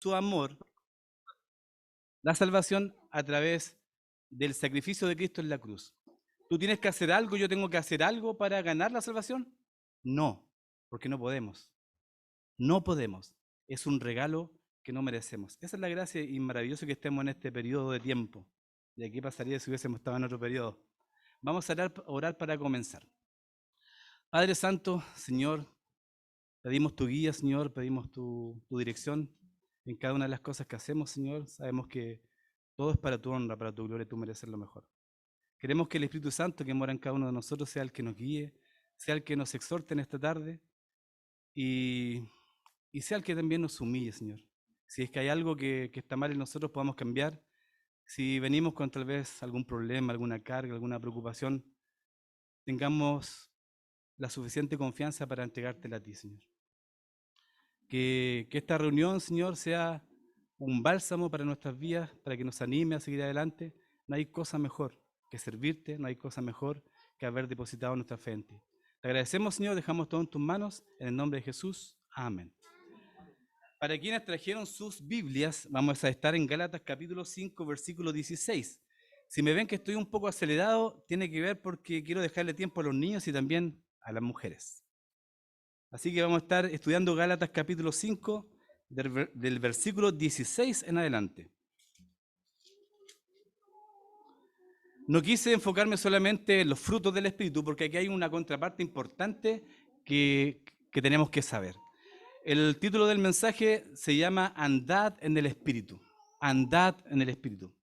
su amor, la salvación a través del sacrificio de Cristo en la cruz. ¿Tú tienes que hacer algo, yo tengo que hacer algo para ganar la salvación? No, porque no podemos. No podemos. Es un regalo que no merecemos. Esa es la gracia y maravilloso que estemos en este periodo de tiempo. ¿Y qué pasaría si hubiésemos estado en otro periodo? Vamos a orar para comenzar. Padre Santo, Señor, pedimos tu guía, Señor, pedimos tu dirección en cada una de las cosas que hacemos, Señor. Sabemos que todo es para tu honra, para tu gloria, tú mereces lo mejor. Queremos que el Espíritu Santo que mora en cada uno de nosotros sea el que nos guíe, sea el que nos exhorte en esta tarde y sea el que también nos humille, Señor. Si es que hay algo que está mal en nosotros, podamos cambiar. Si venimos con tal vez algún problema, alguna carga, alguna preocupación, tengamos la suficiente confianza para entregártela a ti, Señor. Que esta reunión, Señor, sea un bálsamo para nuestras vidas, para que nos anime a seguir adelante. No hay cosa mejor que servirte, no hay cosa mejor que haber depositado nuestra fe en ti. Te agradecemos, Señor, dejamos todo en tus manos, en el nombre de Jesús. Amén. Para quienes trajeron sus Biblias, vamos a estar en Gálatas capítulo 5, versículo 16. Si me ven que estoy un poco acelerado, tiene que ver porque quiero dejarle tiempo a los niños y también a las mujeres. Así que vamos a estar estudiando Gálatas capítulo 5, del versículo 16 en adelante. No quise enfocarme solamente en los frutos del Espíritu, porque aquí hay una contraparte importante que tenemos que saber. El título del mensaje se llama Andad en el Espíritu. Andad en el Espíritu.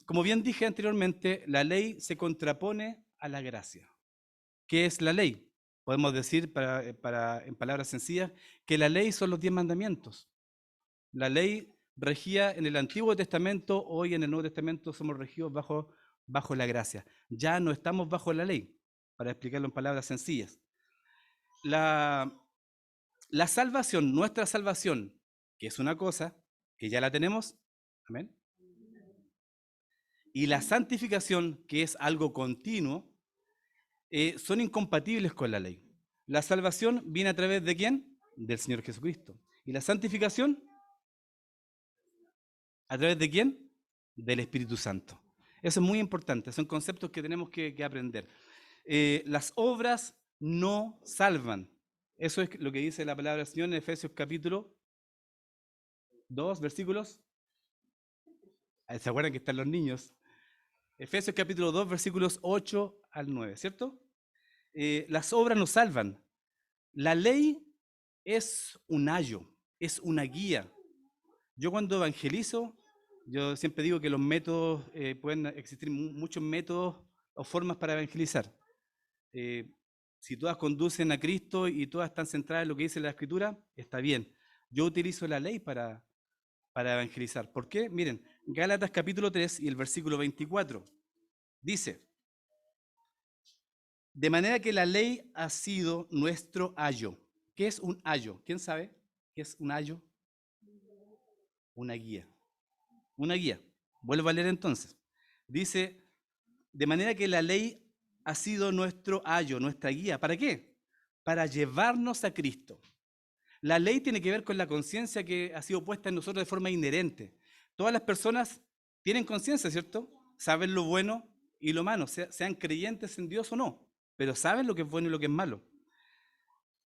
Como bien dije anteriormente, la ley se contrapone a la gracia. ¿Qué es la ley? Podemos decir, en palabras sencillas, que la ley son los 10 mandamientos. La ley regía en el Antiguo Testamento, hoy en el Nuevo Testamento somos regidos bajo la gracia. Ya no estamos bajo la ley, para explicarlo en palabras sencillas. La salvación, nuestra salvación, que es una cosa, que ya la tenemos, amén. Y la santificación, que es algo continuo, son incompatibles con la ley. La salvación viene a través de ¿quién? Del Señor Jesucristo. ¿Y la santificación? ¿A través de quién? Del Espíritu Santo. Eso es muy importante, son conceptos que tenemos que aprender. Las obras no salvan. Eso es lo que dice la palabra del Señor en Efesios capítulo 2, versículos. ¿Se acuerdan que están los niños? Efesios capítulo 2, versículos 8 al 9, ¿cierto? Las obras nos salvan. La ley es un ayo, es una guía. Yo cuando evangelizo, yo siempre digo que los métodos, pueden existir muchos métodos o formas para evangelizar. Si todas conducen a Cristo y todas están centradas en lo que dice la Escritura, está bien. Yo utilizo la ley para evangelizar. ¿Por qué? Miren, Gálatas capítulo 3 y el versículo 24 dice: de manera que la ley ha sido nuestro ayo. ¿Qué es un ayo? ¿Quién sabe qué es un ayo? Una guía. Una guía. Vuelvo a leer entonces. Dice, de manera que la ley ha sido nuestro ayo, nuestra guía. ¿Para qué? Para llevarnos a Cristo. La ley tiene que ver con la conciencia que ha sido puesta en nosotros de forma inherente. Todas las personas tienen conciencia, ¿cierto? Saben lo bueno y lo malo, sean creyentes en Dios o no, pero saben lo que es bueno y lo que es malo.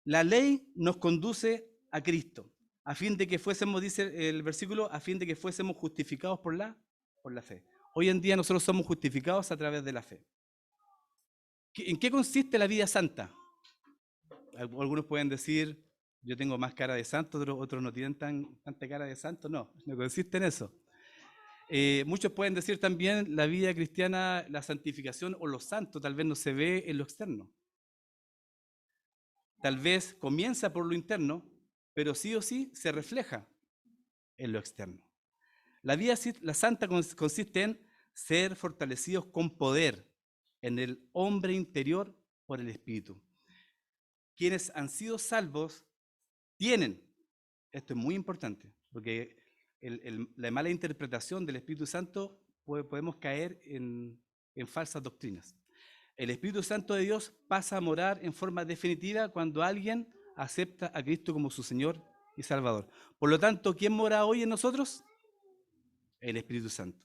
La ley nos conduce a Cristo, a fin de que fuésemos, dice el versículo, a fin de que fuésemos justificados por la fe. Hoy en día nosotros somos justificados a través de la fe. ¿En qué consiste la vida santa? Algunos pueden decir, yo tengo más cara de santo, otros no tienen tanta cara de santo. No consiste en eso. Muchos pueden decir también, la vida cristiana, la santificación o lo santo tal vez no se ve en lo externo. Tal vez comienza por lo interno, pero sí o sí se refleja en lo externo. La santa consiste en ser fortalecidos con poder en el hombre interior por el Espíritu. Quienes han sido salvos tienen, esto es muy importante, porque la mala interpretación del Espíritu Santo podemos caer en falsas doctrinas. El Espíritu Santo de Dios pasa a morar en forma definitiva cuando alguien acepta a Cristo como su Señor y Salvador. Por lo tanto, ¿quién mora hoy en nosotros? El Espíritu Santo.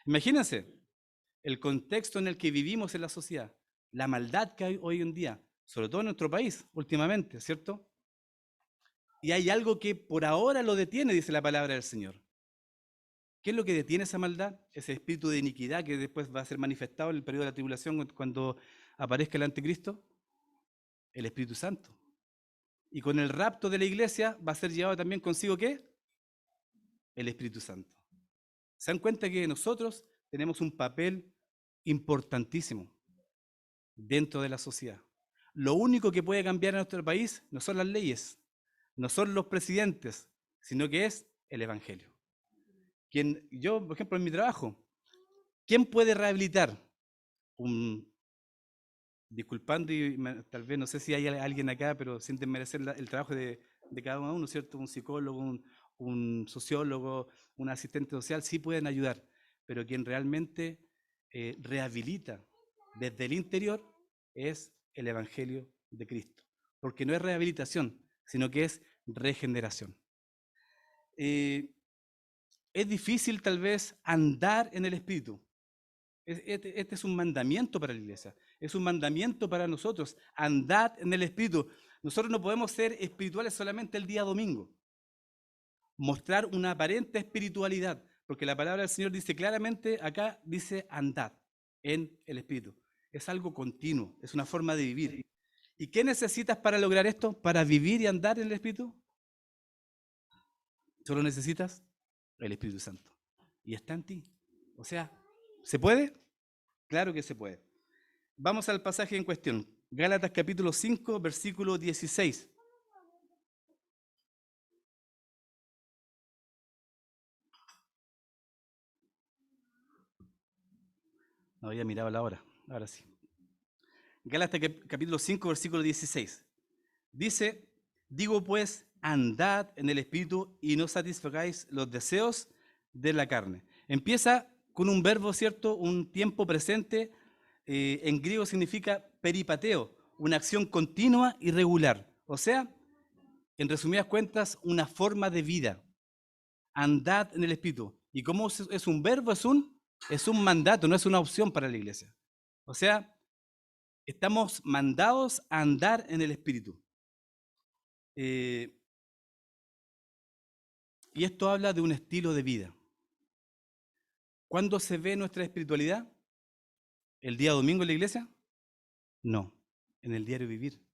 Imagínense el contexto en el que vivimos en la sociedad, la maldad que hay hoy en día, sobre todo en nuestro país últimamente, ¿cierto? Y hay algo que por ahora lo detiene, dice la palabra del Señor. ¿Qué es lo que detiene esa maldad? Ese espíritu de iniquidad que después va a ser manifestado en el periodo de la tribulación cuando aparezca el anticristo. El Espíritu Santo. Y con el rapto de la iglesia va a ser llevado también consigo ¿qué? El Espíritu Santo. ¿Se dan cuenta que nosotros tenemos un papel importantísimo dentro de la sociedad? Lo único que puede cambiar en nuestro país no son las leyes, no son los presidentes, sino que es el Evangelio. Yo, por ejemplo, en mi trabajo, ¿quién puede rehabilitar? Disculpando, y tal vez no sé si hay alguien acá, pero sin desmerecer el trabajo de cada uno, ¿cierto? Un psicólogo, un sociólogo, un asistente social, sí pueden ayudar, pero quien realmente rehabilita desde el interior es el Evangelio de Cristo, porque no es rehabilitación, sino que es regeneración. Es difícil tal vez andar en el Espíritu. Este es un mandamiento para la iglesia, es un mandamiento para nosotros, andad en el Espíritu. Nosotros no podemos ser espirituales solamente el día domingo, mostrar una aparente espiritualidad, porque la palabra del Señor dice claramente, acá dice andad en el Espíritu. Es algo continuo, es una forma de vivir. ¿Y qué necesitas para lograr esto? Para vivir y andar en el Espíritu. Solo necesitas el Espíritu Santo. Y está en ti. O sea, ¿se puede? Claro que se puede. Vamos al pasaje en cuestión. Gálatas capítulo 5, versículo 16. No había mirado la hora, ahora sí. Gálatas capítulo 5, versículo 16. Dice, digo pues, andad en el Espíritu y no satisfagáis los deseos de la carne. Empieza con un verbo, ¿cierto? Un tiempo presente. En griego significa peripateo, una acción continua y regular. O sea, en resumidas cuentas, una forma de vida. Andad en el Espíritu. ¿Y cómo es un verbo? Es un mandato, no es una opción para la iglesia. O sea, estamos mandados a andar en el Espíritu. Y esto habla de un estilo de vida. ¿Cuándo se ve nuestra espiritualidad? ¿El día domingo en la iglesia? No, en el diario vivir,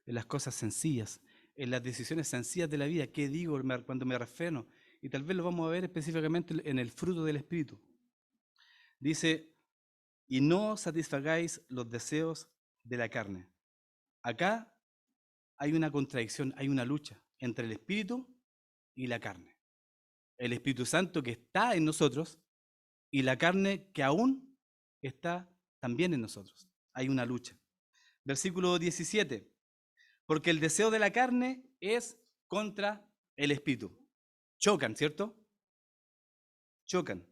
en las cosas sencillas, en las decisiones sencillas de la vida. ¿Qué digo cuando me refreno? Y tal vez lo vamos a ver específicamente en el fruto del Espíritu. Dice, y no satisfagáis los deseos de la carne. Acá hay una contradicción, hay una lucha entre el Espíritu y la carne. El Espíritu Santo que está en nosotros y la carne que aún está también en nosotros. Hay una lucha. Versículo 17. Porque el deseo de la carne es contra el Espíritu. Chocan, ¿cierto? Chocan.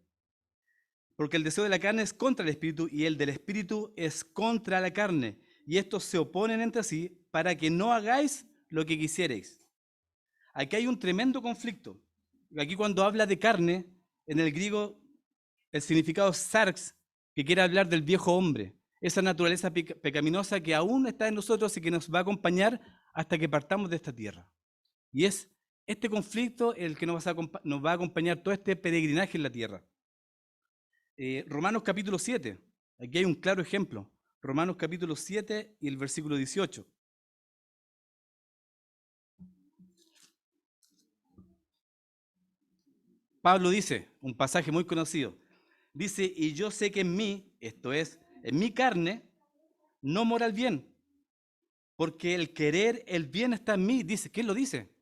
Porque el deseo de la carne es contra el Espíritu y el del Espíritu es contra la carne. Y estos se oponen entre sí para que no hagáis lo que quisierais. Aquí hay un tremendo conflicto. Aquí cuando habla de carne, en el griego el significado es sarx, que quiere hablar del viejo hombre, esa naturaleza pecaminosa que aún está en nosotros y que nos va a acompañar hasta que partamos de esta tierra. Y es este conflicto el que nos va a acompañar todo este peregrinaje en la tierra. Romanos capítulo 7, aquí hay un claro ejemplo. Romanos capítulo 7 y el versículo 18. Pablo dice, un pasaje muy conocido, dice, y yo sé que en mí, esto es, en mi carne, no mora el bien, porque el querer el bien está en mí. Dice, ¿quién lo dice?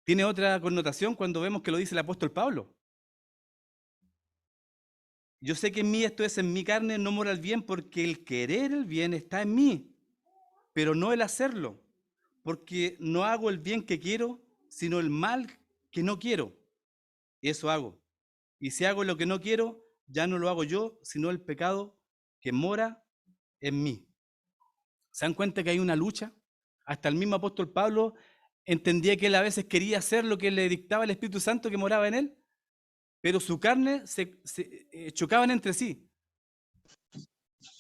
Tiene otra connotación cuando vemos que lo dice el apóstol Pablo. Yo sé que en mí, esto es, en mi carne no mora el bien, porque el querer el bien está en mí, pero no el hacerlo, porque no hago el bien que quiero, sino el mal que no quiero. Eso hago. Y si hago lo que no quiero, ya no lo hago yo, sino el pecado que mora en mí. ¿Se dan cuenta que hay una lucha? Hasta el mismo apóstol Pablo entendía que él a veces quería hacer lo que le dictaba el Espíritu Santo que moraba en él, pero su carne chocaban entre sí.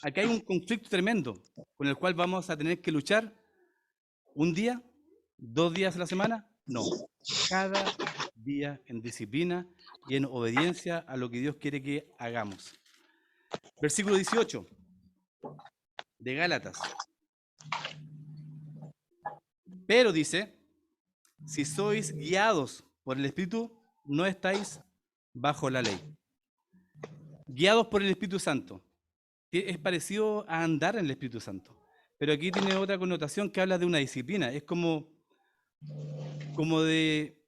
Acá hay un conflicto tremendo con el cual vamos a tener que luchar un día, 2 días a la semana. No, cada día en disciplina y en obediencia a lo que Dios quiere que hagamos. Versículo 18 de Gálatas. Pero dice, si sois guiados por el Espíritu, no estáis bajo la ley. Guiados por el Espíritu Santo. Es parecido a andar en el Espíritu Santo. Pero aquí tiene otra connotación que habla de una disciplina. Es como de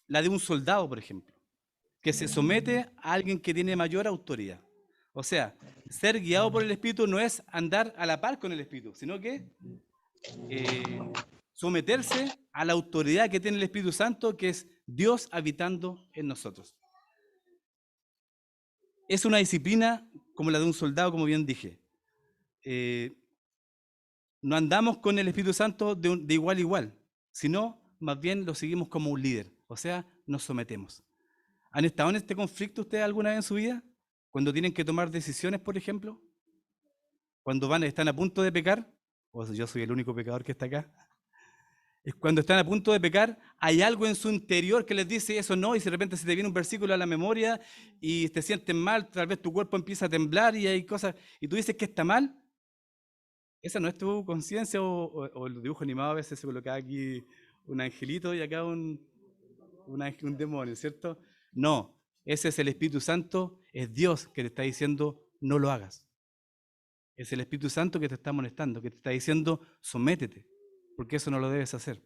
la de un soldado, por ejemplo, que se somete a alguien que tiene mayor autoridad. O sea, ser guiado por el Espíritu no es andar a la par con el Espíritu, sino que someterse a la autoridad que tiene el Espíritu Santo, que es Dios habitando en nosotros. Es una disciplina como la de un soldado, como bien dije. No andamos con el Espíritu Santo de igual a igual, sino más bien lo seguimos como un líder, o sea, nos sometemos. ¿Han estado en este conflicto ustedes alguna vez en su vida? Cuando tienen que tomar decisiones, por ejemplo, cuando están a punto de pecar, o yo soy el único pecador que está acá, es cuando están a punto de pecar, hay algo en su interior que les dice eso no, y de repente se te viene un versículo a la memoria y te sientes mal, tal vez tu cuerpo empieza a temblar y hay cosas, y tú dices que está mal. Esa no es tu conciencia, o el dibujo animado a veces se colocaba aquí un angelito y acá un demonio, ¿cierto? No, ese es el Espíritu Santo, es Dios que te está diciendo no lo hagas. Es el Espíritu Santo que te está molestando, que te está diciendo sométete, porque eso no lo debes hacer.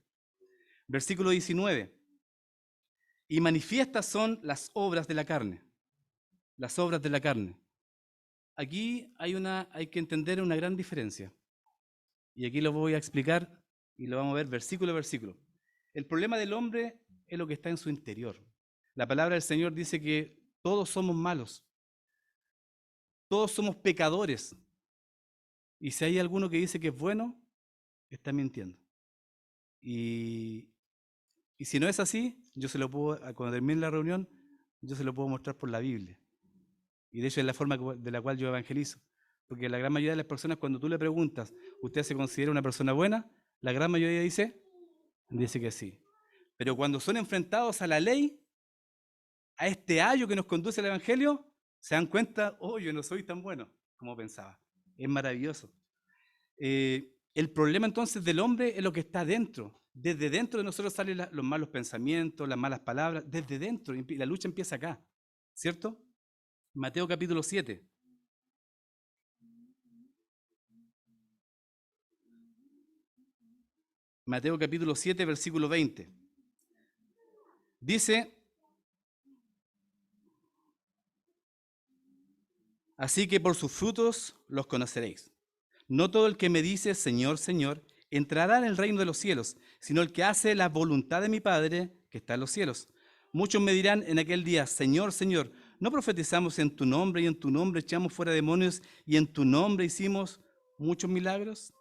Versículo 19. Y manifiestas son las obras de la carne. Las obras de la carne. Aquí hay que entender una gran diferencia. Y aquí lo voy a explicar y lo vamos a ver versículo a versículo. El problema del hombre es lo que está en su interior. La palabra del Señor dice que todos somos malos. Todos somos pecadores. Y si hay alguno que dice que es bueno, está mintiendo. Y si no es así, yo se lo puedo, cuando termine la reunión, yo se lo puedo mostrar por la Biblia. Y de hecho es la forma de la cual yo evangelizo. Porque la gran mayoría de las personas, cuando tú le preguntas, ¿usted se considera una persona buena? La gran mayoría dice que sí. Pero cuando son enfrentados a la ley, a este ayo que nos conduce al Evangelio, se dan cuenta, oh, yo no soy tan bueno como pensaba. Es maravilloso. El problema entonces del hombre es lo que está dentro. Desde dentro de nosotros salen los malos pensamientos, las malas palabras, desde dentro. Y la lucha empieza acá, ¿cierto? Mateo capítulo 7. Mateo capítulo 7, versículo 20. Dice, así que por sus frutos los conoceréis. No todo el que me dice, Señor, Señor, entrará en el reino de los cielos, sino el que hace la voluntad de mi Padre que está en los cielos. Muchos me dirán en aquel día, Señor, Señor, ¿no profetizamos en tu nombre y en tu nombre echamos fuera demonios y en tu nombre hicimos muchos milagros?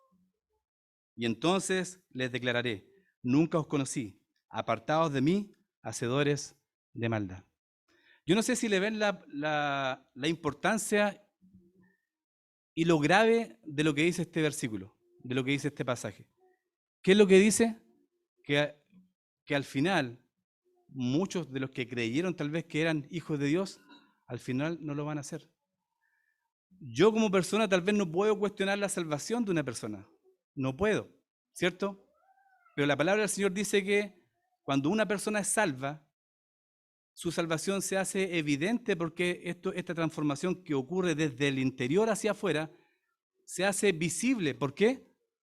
Y entonces les declararé, nunca os conocí, apartados de mí, hacedores de maldad. Yo no sé si le ven la importancia y lo grave de lo que dice este versículo, de lo que dice este pasaje. ¿Qué es lo que dice? Que al final, muchos de los que creyeron tal vez que eran hijos de Dios, al final no lo van a hacer. Yo como persona tal vez no puedo cuestionar la salvación de una persona. No puedo, ¿cierto? Pero la palabra del Señor dice que cuando una persona es salva, su salvación se hace evidente porque esta transformación que ocurre desde el interior hacia afuera se hace visible. ¿Por qué?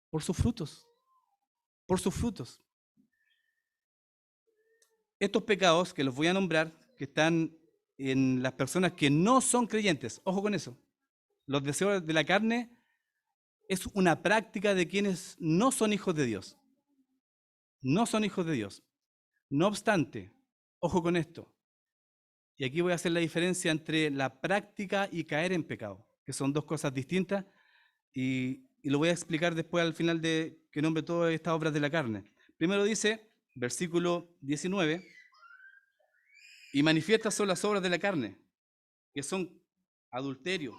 Por sus frutos. Por sus frutos. Estos pecados que los voy a nombrar, que están en las personas que no son creyentes, ojo con eso. Los deseos de la carne es una práctica de quienes no son hijos de Dios. No son hijos de Dios. No obstante, ojo con esto. Y aquí voy a hacer la diferencia entre la práctica y caer en pecado, que son dos cosas distintas, y lo voy a explicar después al final de que nombre todas estas obras de la carne. Primero dice, versículo 19, y manifiestas son las obras de la carne, que son adulterio,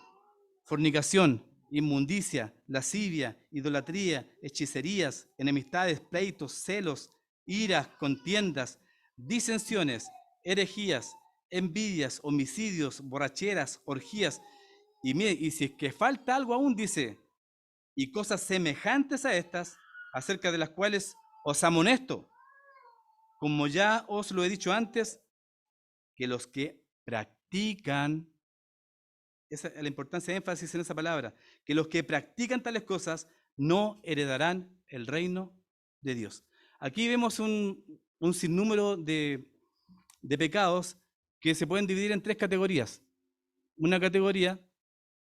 fornicación, inmundicia, lascivia, idolatría, hechicerías, enemistades, pleitos, celos, iras, contiendas, disensiones, herejías, envidias, homicidios, borracheras, orgías. Y mire, y si es que falta algo aún, dice, y cosas semejantes a estas, acerca de las cuales os amonesto, como ya os lo he dicho antes, que los que practican, esa es la importancia de énfasis en esa palabra, que los que practican tales cosas no heredarán el reino de Dios. Aquí vemos un sinnúmero de pecados que se pueden dividir en tres categorías. Una categoría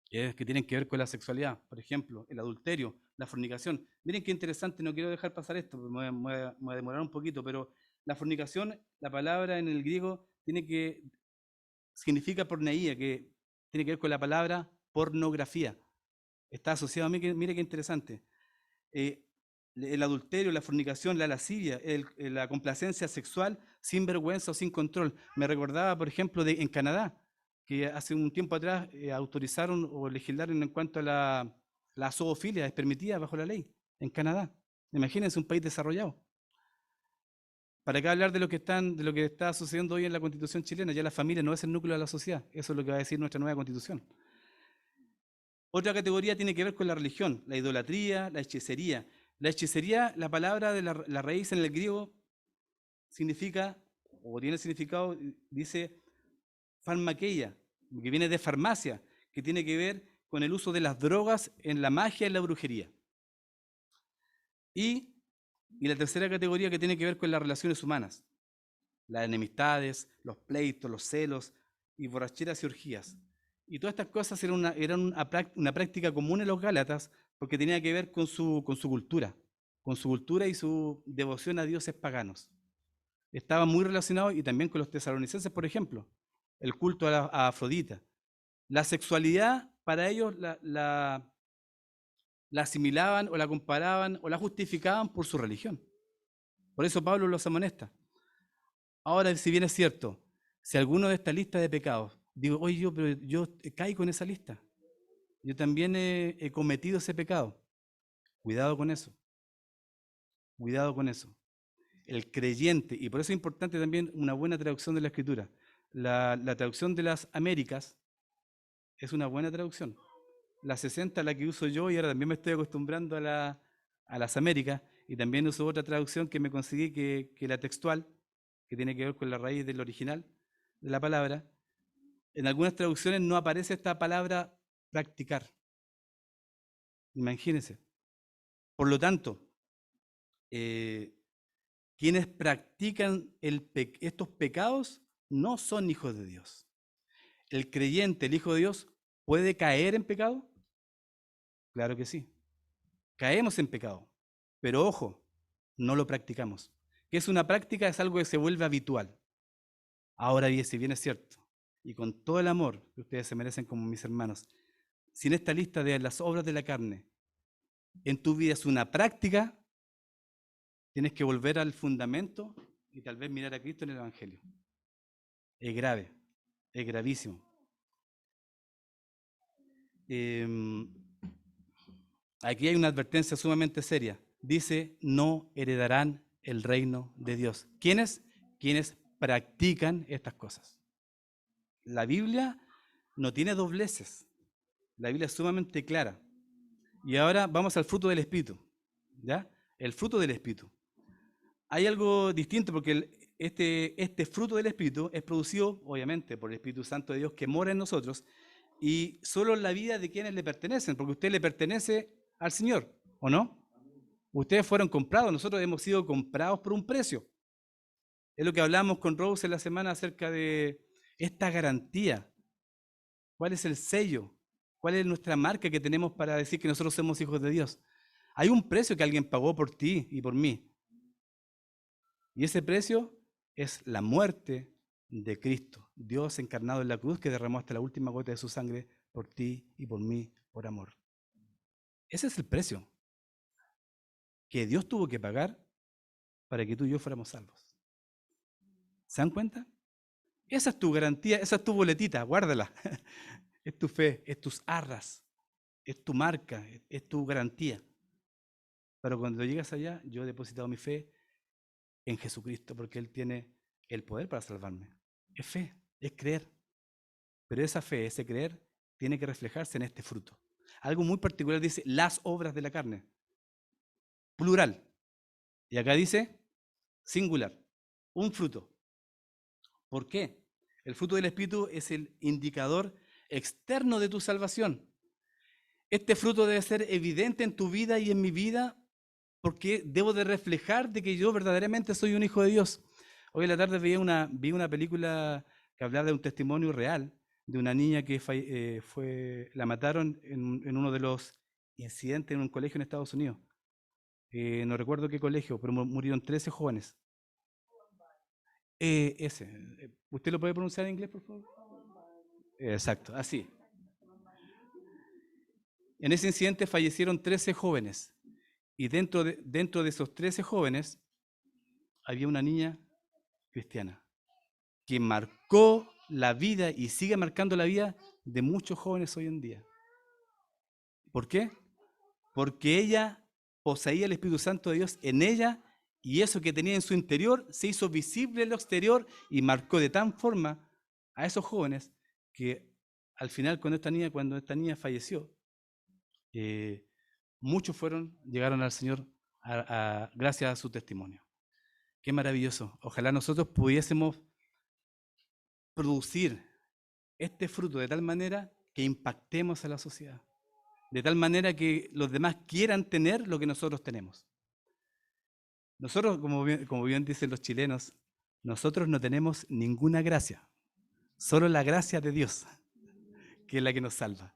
que tienen que ver con la sexualidad, por ejemplo, el adulterio, la fornicación. Miren qué interesante, no quiero dejar pasar esto, me voy a demorar un poquito, pero la fornicación, la palabra en el griego significa porneía, que tiene que ver con la palabra pornografía. Está asociado a mí, mire qué interesante. Eh, el adulterio, la fornicación, la lascivia, la complacencia sexual sin vergüenza o sin control. Me recordaba, por ejemplo, en Canadá, que hace un tiempo atrás autorizaron o legislaron en cuanto a la zoofilia, es permitida bajo la ley en Canadá. Imagínense un país desarrollado. ¿Para qué hablar de lo que está sucediendo hoy en la Constitución chilena? Ya la familia no es el núcleo de la sociedad. Eso es lo que va a decir nuestra nueva Constitución. Otra categoría tiene que ver con la religión, la idolatría, la hechicería. La hechicería, la palabra de la raíz en el griego significa, o tiene el significado, dice farmakeia, que viene de farmacia, que tiene que ver con el uso de las drogas en la magia y la brujería. Y la tercera categoría que tiene que ver con las relaciones humanas, las enemistades, los pleitos, los celos y borracheras y orgías. Y todas estas cosas eran una práctica común en los Gálatas porque tenía que ver con su cultura y su devoción a dioses paganos. Estaba muy relacionado y también con los tesalonicenses, por ejemplo, el culto a Afrodita. La sexualidad para ellos la asimilaban o la comparaban o la justificaban por su religión. Por eso Pablo los amonesta. Ahora, si bien es cierto, si alguno de esta lista de pecados, digo, oye, pero yo caigo en esa lista, yo también he cometido ese pecado, cuidado con eso, cuidado con eso. El creyente, y por eso es importante también una buena traducción de la Escritura. La traducción de las Américas es una buena traducción. La 60, la que uso yo, y ahora también me estoy acostumbrando a las Américas, y también uso otra traducción que me conseguí, que la textual, que tiene que ver con la raíz del original de la palabra. En algunas traducciones no aparece esta palabra practicar. Imagínense. Por lo tanto, quienes practican estos pecados no son hijos de Dios. ¿El creyente, el hijo de Dios, puede caer en pecado? Claro que sí. Caemos en pecado, pero ojo, no lo practicamos. Que es una práctica, es algo que se vuelve habitual. Ahora bien, si bien es cierto, y con todo el amor que ustedes se merecen como mis hermanos, si en esta lista de las obras de la carne en tu vida es una práctica, tienes que volver al fundamento y tal vez mirar a Cristo en el Evangelio. Es grave, es gravísimo. Aquí hay una advertencia sumamente seria. Dice, no heredarán el reino de Dios. ¿Quiénes? Quienes practican estas cosas. La Biblia no tiene dobleces. La Biblia es sumamente clara. Y ahora vamos al fruto del Espíritu. ¿Ya? El fruto del Espíritu. Hay algo distinto porque este fruto del Espíritu es producido, obviamente, por el Espíritu Santo de Dios que mora en nosotros y solo en la vida de quienes le pertenecen, porque usted le pertenece al Señor, ¿o no? Ustedes fueron comprados, nosotros hemos sido comprados por un precio. Es lo que hablamos con Rose en la semana acerca de esta garantía. ¿Cuál es el sello? ¿Cuál es nuestra marca que tenemos para decir que nosotros somos hijos de Dios? Hay un precio que alguien pagó por ti y por mí. Y ese precio es la muerte de Cristo, Dios encarnado en la cruz que derramó hasta la última gota de su sangre por ti y por mí, por amor. Ese es el precio que Dios tuvo que pagar para que tú y yo fuéramos salvos. ¿Se dan cuenta? Esa es tu garantía, esa es tu boletita, guárdala. Es tu fe, es tus arras, es tu marca, es tu garantía. Pero cuando llegas allá, yo he depositado mi fe en Jesucristo, porque Él tiene el poder para salvarme. Es fe, es creer. Pero esa fe, ese creer, tiene que reflejarse en este fruto. Algo muy particular dice las obras de la carne. Plural. Y acá dice singular. Un fruto. ¿Por qué? El fruto del Espíritu es el indicador externo de tu salvación. Este fruto debe ser evidente en tu vida y en mi vida porque debo de reflejar de que yo verdaderamente soy un hijo de Dios. Hoy en la tarde vi una película que hablaba de un testimonio real de una niña que la mataron en uno de los incidentes en un colegio en Estados Unidos. No recuerdo qué colegio, pero murieron 13 jóvenes. ¿Usted lo puede pronunciar en inglés, por favor? Exacto, así. En ese incidente fallecieron 13 jóvenes y dentro de esos 13 jóvenes había una niña cristiana que marcó la vida y sigue marcando la vida de muchos jóvenes hoy en día. ¿Por qué? Porque ella poseía el Espíritu Santo de Dios en ella y eso que tenía en su interior se hizo visible en lo exterior y marcó de tal forma a esos jóvenes que al final cuando esta niña falleció, muchos llegaron al Señor gracias a su testimonio. Qué maravilloso. Ojalá nosotros pudiésemos producir este fruto de tal manera que impactemos a la sociedad, de tal manera que los demás quieran tener lo que nosotros tenemos. Nosotros, como bien dicen los chilenos, nosotros no tenemos ninguna gracia, solo la gracia de Dios, que es la que nos salva.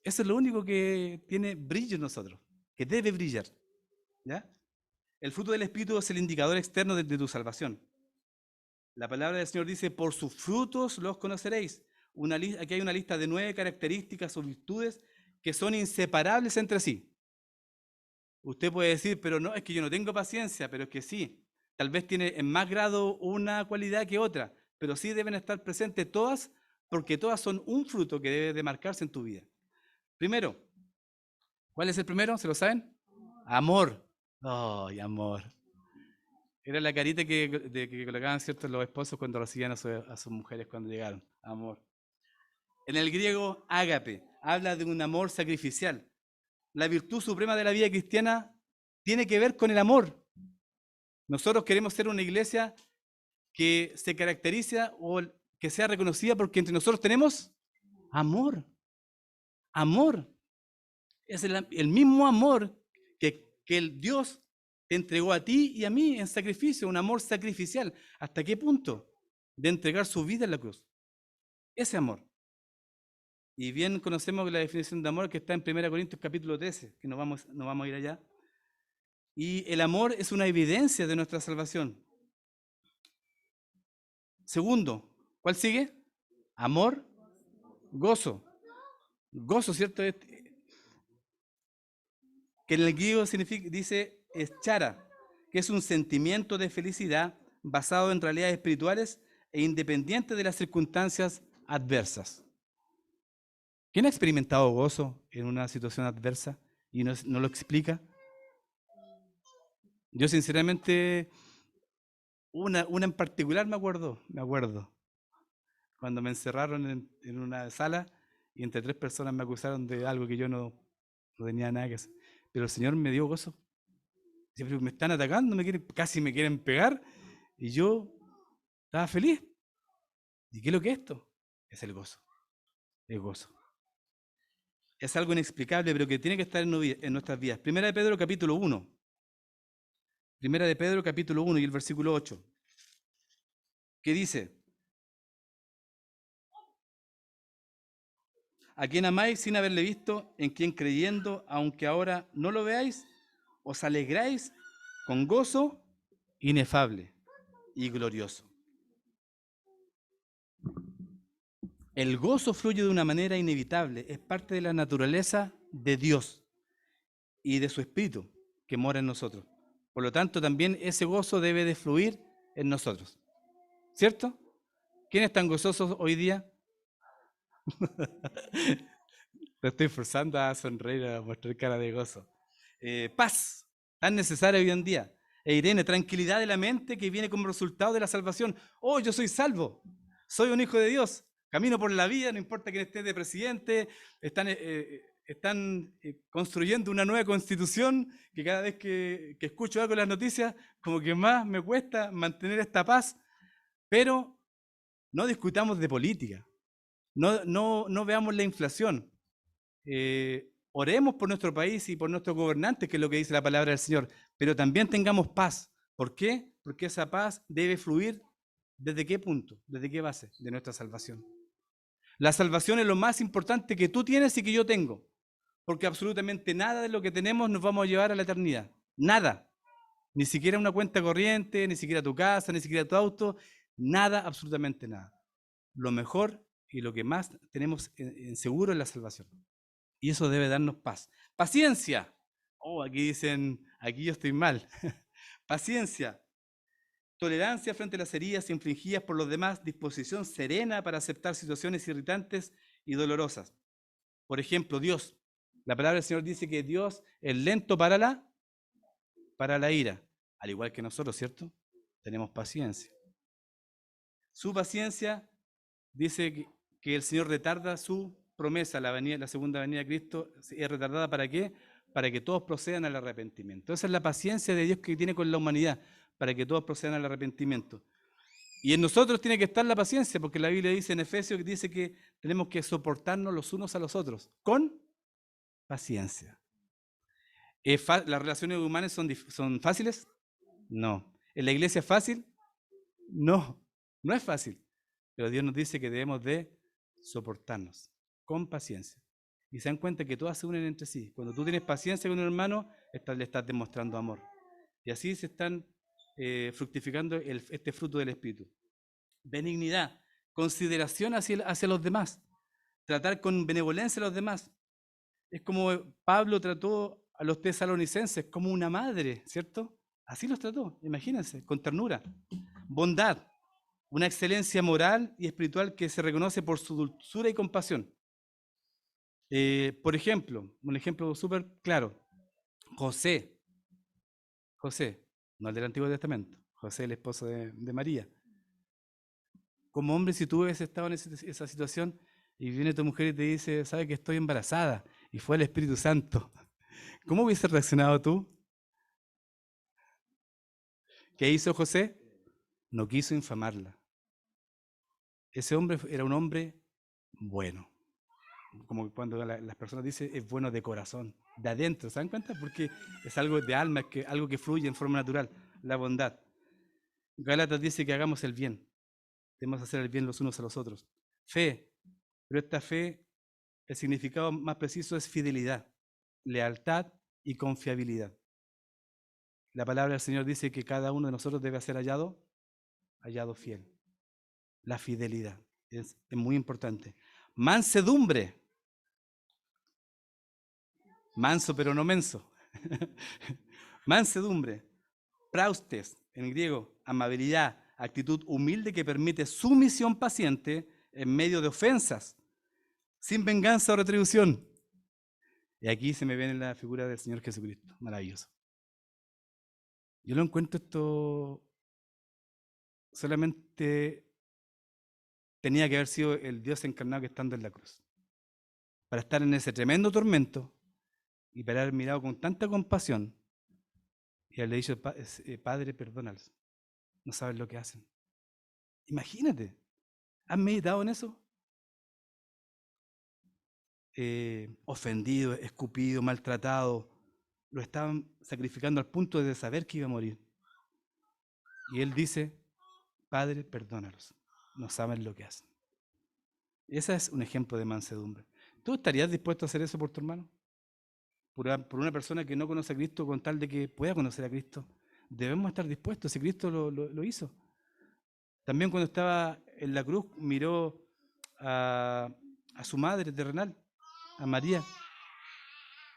Eso es lo único que tiene brillo en nosotros, que debe brillar. ¿Ya? El fruto del Espíritu es el indicador externo de tu salvación. La palabra del Señor dice, por sus frutos los conoceréis. Aquí hay una lista de 9 características o virtudes que son inseparables entre sí. Usted puede decir, pero no, es que yo no tengo paciencia, pero es que sí. Tal vez tiene en más grado una cualidad que otra, pero sí deben estar presentes todas, porque todas son un fruto que debe de marcarse en tu vida. Primero, ¿cuál es el primero? ¿Se lo saben? Amor. ¡Ay, amor! Era la carita que colocaban ciertos los esposos cuando recibían a sus mujeres cuando llegaron. Amor. En el griego, ágape, habla de un amor sacrificial. La virtud suprema de la vida cristiana tiene que ver con el amor. Nosotros queremos ser una iglesia que se caracteriza o que sea reconocida porque entre nosotros tenemos amor. Amor. Es el mismo amor que el Dios te entregó a ti y a mí en sacrificio, un amor sacrificial. ¿Hasta qué punto? De entregar su vida en la cruz. Ese amor. Y bien conocemos la definición de amor que está en 1 Corintios capítulo 13, que no vamos a ir allá. Y el amor es una evidencia de nuestra salvación. Segundo, ¿cuál sigue? Amor, gozo. Gozo, ¿cierto? Que en el griego dice eschara, que es un sentimiento de felicidad basado en realidades espirituales e independiente de las circunstancias adversas. ¿Quién ha experimentado gozo en una situación adversa y no lo explica? Yo sinceramente, una en particular me acuerdo, cuando me encerraron en una sala y entre 3 personas me acusaron de algo que yo no tenía nada que hacer. Pero el Señor me dio gozo. Dice, me están atacando, casi me quieren pegar, y yo estaba feliz. ¿Y qué es lo que es esto? Es el gozo. El gozo. Es algo inexplicable, pero que tiene que estar en nuestras vidas. Primera de Pedro, capítulo 1. Primera de Pedro, capítulo 1 y el versículo 8. ¿Qué dice? A quien amáis sin haberle visto, en quien creyendo, aunque ahora no lo veáis, os alegráis con gozo inefable y glorioso. El gozo fluye de una manera inevitable, es parte de la naturaleza de Dios y de su Espíritu que mora en nosotros. Por lo tanto, también ese gozo debe de fluir en nosotros. ¿Cierto? ¿Quiénes están gozosos hoy día? Lo estoy forzando a sonreír, a mostrar cara de gozo. Paz, tan necesaria hoy en día. E Irene, tranquilidad de la mente que viene como resultado de la salvación. Oh, yo soy salvo, soy un hijo de Dios, camino por la vida, no importa quién esté de presidente, están construyendo una nueva constitución que cada vez que escucho algo en las noticias, como que más me cuesta mantener esta paz, pero no discutamos de política, no veamos la inflación. Oremos por nuestro país y por nuestros gobernantes, que es lo que dice la palabra del Señor, pero también tengamos paz. ¿Por qué? Porque esa paz debe fluir ¿desde qué punto? ¿Desde qué base? De nuestra salvación. La salvación es lo más importante que tú tienes y que yo tengo, porque absolutamente nada de lo que tenemos nos vamos a llevar a la eternidad. Nada. Ni siquiera una cuenta corriente, ni siquiera tu casa, ni siquiera tu auto, nada, absolutamente nada. Lo mejor y lo que más tenemos en seguro es la salvación. Y eso debe darnos paz. Paciencia. Oh, aquí dicen, aquí yo estoy mal. Paciencia. Tolerancia frente a las heridas infligidas por los demás. Disposición serena para aceptar situaciones irritantes y dolorosas. Por ejemplo, Dios. La palabra del Señor dice que Dios es lento para la ira. Al igual que nosotros, ¿cierto? Tenemos paciencia. Su paciencia dice que el Señor retarda su promesa, la segunda venida de Cristo, es retardada ¿para qué? Para que todos procedan al arrepentimiento. Esa es la paciencia de Dios que tiene con la humanidad, para que todos procedan al arrepentimiento. Y en nosotros tiene que estar la paciencia, porque la Biblia dice en Efesios que dice que tenemos que soportarnos los unos a los otros, con paciencia. ¿Las relaciones humanas son fáciles? No. ¿En la iglesia es fácil? No, no es fácil. Pero Dios nos dice que debemos de soportarnos con paciencia. Y se dan cuenta que todas se unen entre sí. Cuando tú tienes paciencia con un hermano, le estás demostrando amor. Y así se están fructificando este fruto del Espíritu. Benignidad, consideración hacia los demás, tratar con benevolencia a los demás. Es como Pablo trató a los tesalonicenses como una madre, ¿cierto? Así los trató, imagínense, con ternura. Bondad, una excelencia moral y espiritual que se reconoce por su dulzura y compasión. Por ejemplo, un ejemplo súper claro, José, no el del Antiguo Testamento, José, el esposo de María. Como hombre, si tú hubieses estado en esa situación y viene tu mujer y te dice, sabe que estoy embarazada, y fue el Espíritu Santo, ¿cómo hubieses reaccionado tú? ¿Qué hizo José? No quiso infamarla. Ese hombre era un hombre bueno. Como cuando las personas dicen es bueno de corazón, de adentro, ¿se dan cuenta? Porque es algo de alma, algo que fluye en forma natural, la bondad. Gálatas dice que hagamos el bien, debemos hacer el bien los unos a los otros. Fe, pero esta fe, el significado más preciso es fidelidad, lealtad y confiabilidad. La palabra del Señor dice que cada uno de nosotros debe ser hallado fiel. La fidelidad es muy importante. Mansedumbre, manso pero no menso. Mansedumbre, praustes, en griego, amabilidad, actitud humilde que permite sumisión paciente en medio de ofensas, sin venganza o retribución. Y aquí se me viene la figura del Señor Jesucristo, maravilloso. Yo lo encuentro esto solamente tenía que haber sido el Dios encarnado que estando en la cruz, para estar en ese tremendo tormento y para haber mirado con tanta compasión y haberle dicho, Padre, perdónalos, no saben lo que hacen. Imagínate, ¿has meditado en eso? Ofendido, escupido, maltratado, lo estaban sacrificando al punto de saber que iba a morir. Y él dice, Padre, perdónalos, no saben lo que hacen. Ese es un ejemplo de mansedumbre. ¿Tú estarías dispuesto a hacer eso por tu hermano? Por una persona que no conoce a Cristo con tal de que pueda conocer a Cristo. Debemos estar dispuestos, si Cristo lo hizo. También cuando estaba en la cruz miró a su madre terrenal, a María,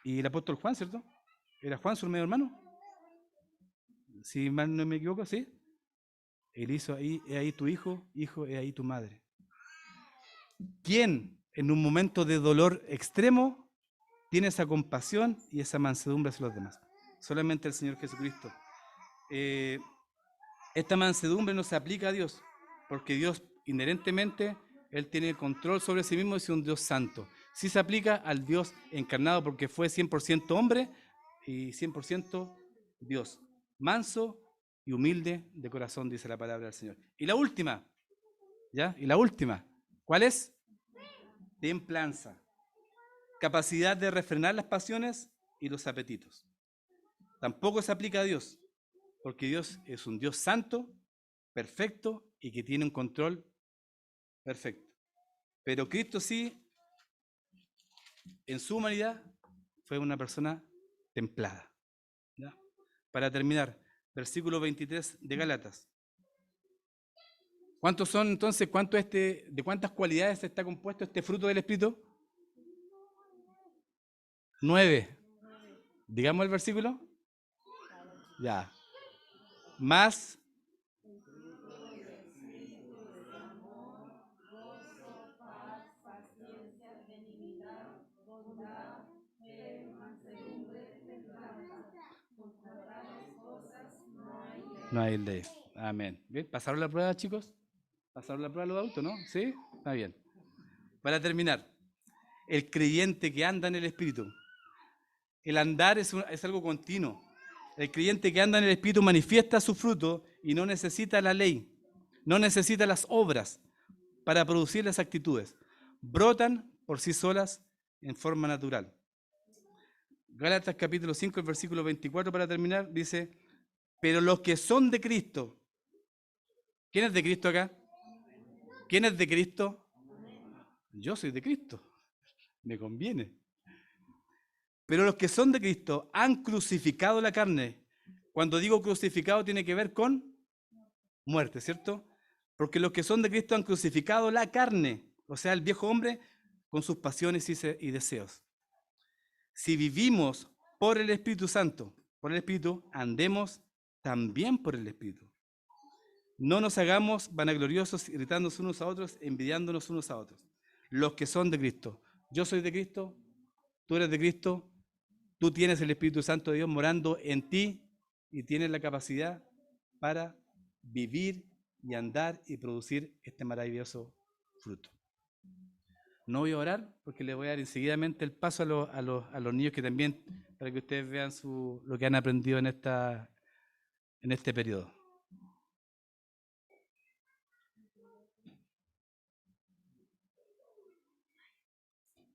y el apóstol Juan, ¿cierto? ¿Era Juan su medio hermano? si mal no me equivoco, ¿sí? Él hizo ahí, he ahí tu hijo, hijo, he ahí tu madre. ¿Quién en un momento de dolor extremo tiene esa compasión y esa mansedumbre hacia los demás? Solamente el Señor Jesucristo. Esta mansedumbre no se aplica a Dios, porque Dios inherentemente, Él tiene el control sobre sí mismo y es un Dios santo. Sí se aplica al Dios encarnado porque fue 100% hombre y 100% Dios. Manso y humilde de corazón, dice la palabra del Señor. Y la última, ¿ya? Y la última, ¿cuál es? Templanza. Capacidad de refrenar las pasiones y los apetitos. Tampoco se aplica a Dios, porque Dios es un Dios santo, perfecto y que tiene un control perfecto. Pero Cristo sí, en su humanidad, fue una persona templada. ¿Ya? Para terminar, versículo 23 de Gálatas. ¿Cuántos son entonces, de cuántas cualidades está compuesto este fruto del Espíritu? 9. Digamos el versículo. Ya. Más. No hay ley. Amén. ¿Bien? ¿Pasaron la prueba, chicos? ¿Pasaron la prueba los adultos, no? ¿Sí? Está bien. Para terminar, el creyente que anda en el Espíritu. El andar es algo continuo. El creyente que anda en el Espíritu manifiesta su fruto y no necesita la ley, no necesita las obras para producir las actitudes. Brotan por sí solas en forma natural. Gálatas capítulo 5, el versículo 24 para terminar, dice, pero los que son de Cristo, ¿quién es de Cristo acá? ¿Quién es de Cristo? Yo soy de Cristo, me conviene. Pero los que son de Cristo han crucificado la carne. Cuando digo crucificado tiene que ver con muerte, ¿cierto? Porque los que son de Cristo han crucificado la carne, o sea, el viejo hombre con sus pasiones y deseos. Si vivimos por el Espíritu Santo, por el Espíritu, andemos también por el Espíritu. No nos hagamos vanagloriosos, irritándonos unos a otros, envidiándonos unos a otros. Los que son de Cristo. Yo soy de Cristo, tú eres de Cristo, tú tienes el Espíritu Santo de Dios morando en ti y tienes la capacidad para vivir y andar y producir este maravilloso fruto. No voy a orar porque le voy a dar enseguidamente el paso a los niños que también, para que ustedes vean lo que han aprendido en este periodo.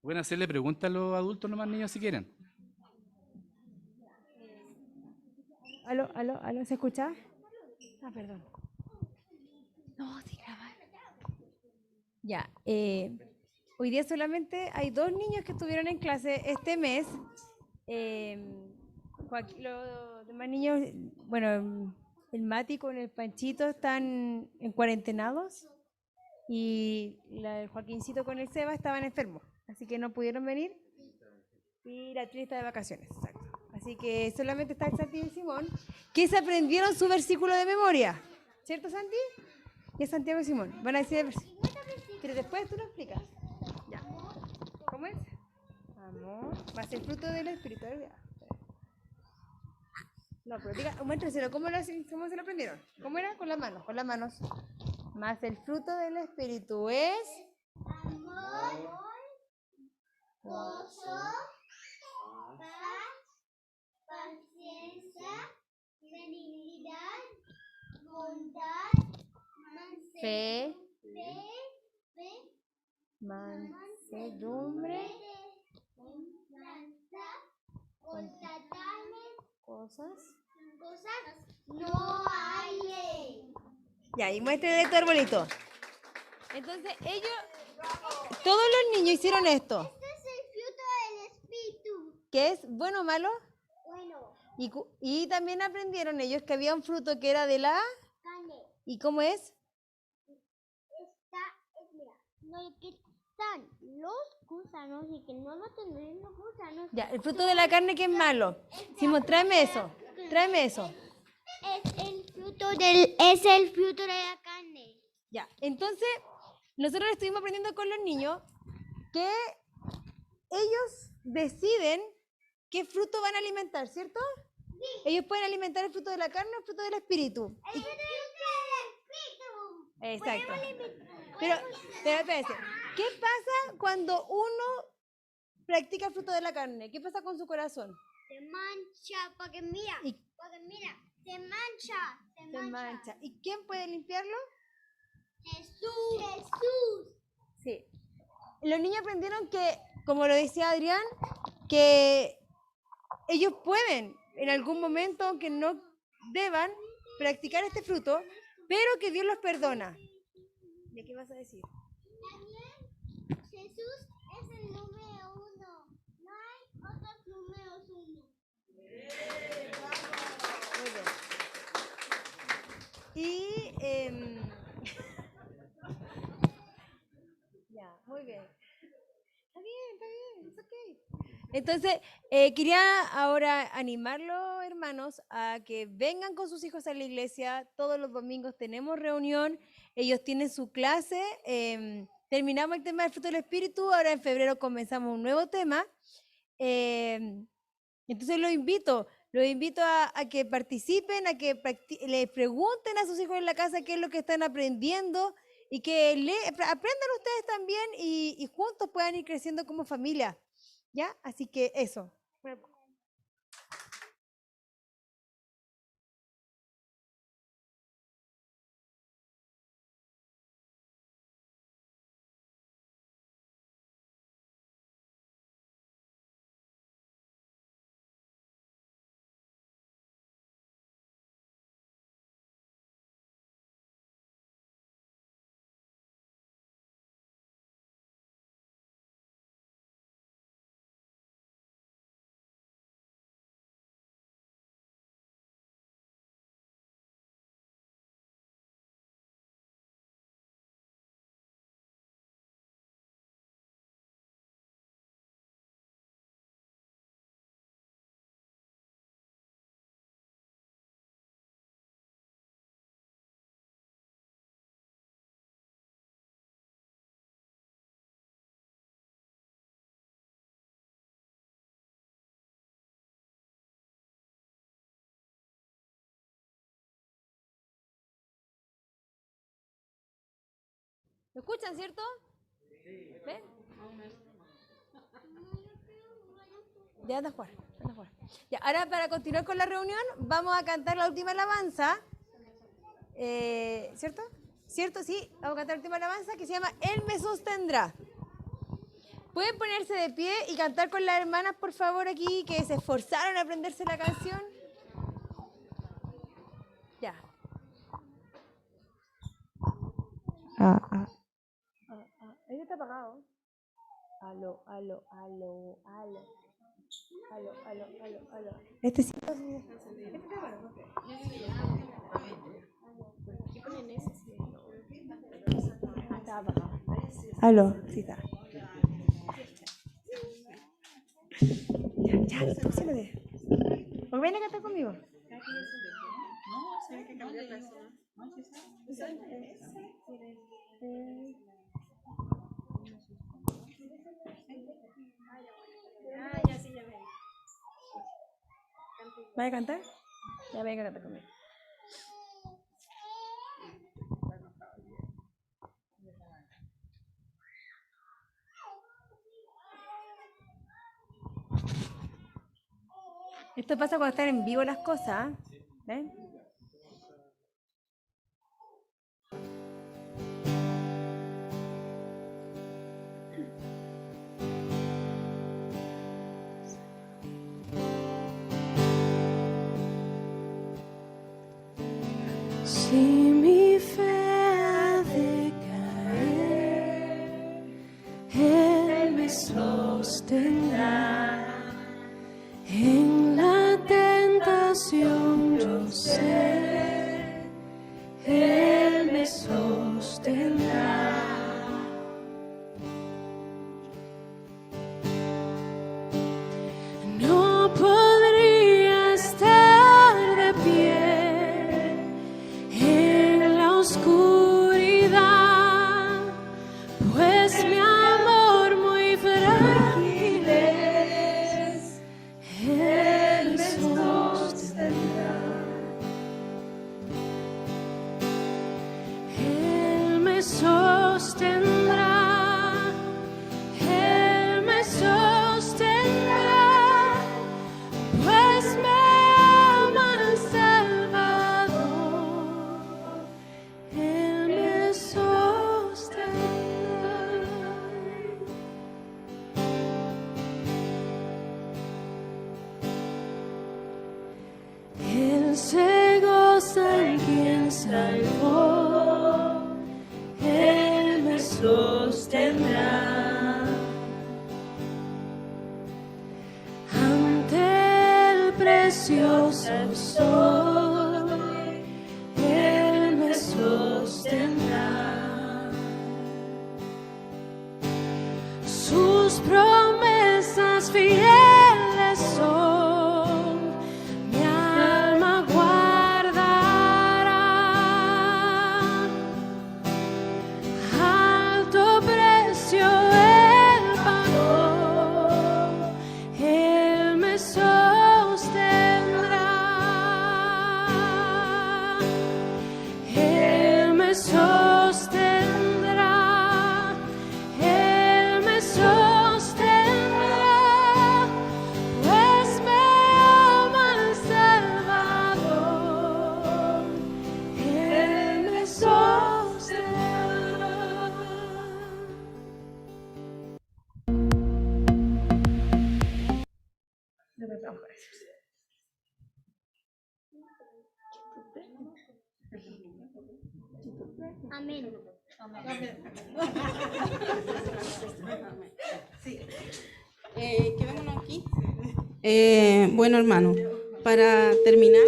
Pueden hacerle preguntas a los adultos nomás, niños, si quieren. ¿Aló? ¿Se escucha? Ah, perdón. No, sí, grabar. Ya, hoy día solamente hay 2 niños que estuvieron en clase este mes. Los demás niños, bueno, el Mati con el Panchito están en cuarentenados y el Joaquincito con el Seba estaban enfermos, así que no pudieron venir y la Tri está de vacaciones, exacto. Así que solamente está el Santi y el Simón, que se aprendieron su versículo de memoria, ¿cierto, Santi? Y es Santiago y Simón, van a decir el versículo, pero después tú lo explicas. Ya. ¿Cómo es? Amor, más el fruto del Espíritu. No, pero diga, muéstraselo, ¿cómo se lo aprendieron? ¿Cómo era? Con las manos. Más el fruto del Espíritu es amor, gozo, paz, paciencia, benignidad, bondad, fe, mansedumbre, templanza, contra tales cosas. no hay ley. Ya, y muéstrele tu arbolito. Entonces, todos los niños hicieron esto. Este es el fruto del Espíritu. ¿Qué es? ¿Bueno o malo? Bueno, Y también aprendieron ellos que había un fruto que era de la... carne. ¿Y cómo es? Mira, lo que están los gusanos y que no lo tienen los gusanos. Ya, el fruto de la carne que es malo. Simón, tráeme eso. Es el fruto de la carne. Ya, entonces nosotros estuvimos aprendiendo con los niños que ellos deciden qué fruto van a alimentar, ¿cierto? Ellos pueden alimentar el fruto de la carne o el fruto del espíritu. Exacto. Pero espérense, ¿qué pasa cuando uno practica el fruto de la carne? ¿Qué pasa con su corazón? Se mancha, porque mira, se mancha. Se mancha. ¿Y quién puede limpiarlo? Jesús. Sí. Los niños aprendieron que, como lo decía Adrián, que ellos pueden en algún momento, aunque no deban, practicar este fruto, pero que Dios los perdona. ¿De qué vas a decir? También Jesús es el número 1. No hay otros números 1. Muy bien. Y ya, muy bien. Está bien, es ok. Entonces, quería ahora animarlos, hermanos, a que vengan con sus hijos a la iglesia. Todos los domingos tenemos reunión, ellos tienen su clase. Terminamos el tema del fruto del Espíritu, ahora en febrero comenzamos un nuevo tema. Entonces los invito a que participen, a que les pregunten a sus hijos en la casa qué es lo que están aprendiendo y que aprendan ustedes también y juntos puedan ir creciendo como familia. ¿Ya? Así que eso. ¿Lo escuchan, cierto? ¿Ven? Ya anda a jugar. Ya, ahora para continuar con la reunión, vamos a cantar la última alabanza. ¿Cierto? ¿Cierto? Sí, vamos a cantar la última alabanza que se llama Él me sostendrá. ¿Pueden ponerse de pie y cantar con las hermanas, por favor, aquí, que se esforzaron a aprenderse la canción? Ya. Ahí está apagado. Aló. Este sí. Está apagado. Aló, sí está. Ya, tú sí lo ves. ¿O ven a cantar conmigo? No, se ve que cambió de persona. ¿Vaya a cantar? Ya venga a cantar conmigo. Esto pasa cuando están en vivo las cosas. ¿Ven? Si mi fe ha de caer, Él me sostendrá. En la tentación yo sé, Él me sostendrá. No podría estar de pie pues mi amor muy frágil es, Él me sostendrá. Él me sostendrá, Él me sostendrá, pues me ama el Salvador. Él me sostendrá. Él se goza en quien salvó, Él me sostendrá. Ante el precioso sol, Él me sostendrá. Sus promesas fieles son, mi alma guardará. Alto precio Él pagó, Él me sostendrá. Él me sostendrá, Él me sostendrá, pues me ama el Salvador. Él me sostendrá. Amén. Quedémonos aquí. Bueno, hermano, para terminar,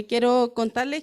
quiero contarles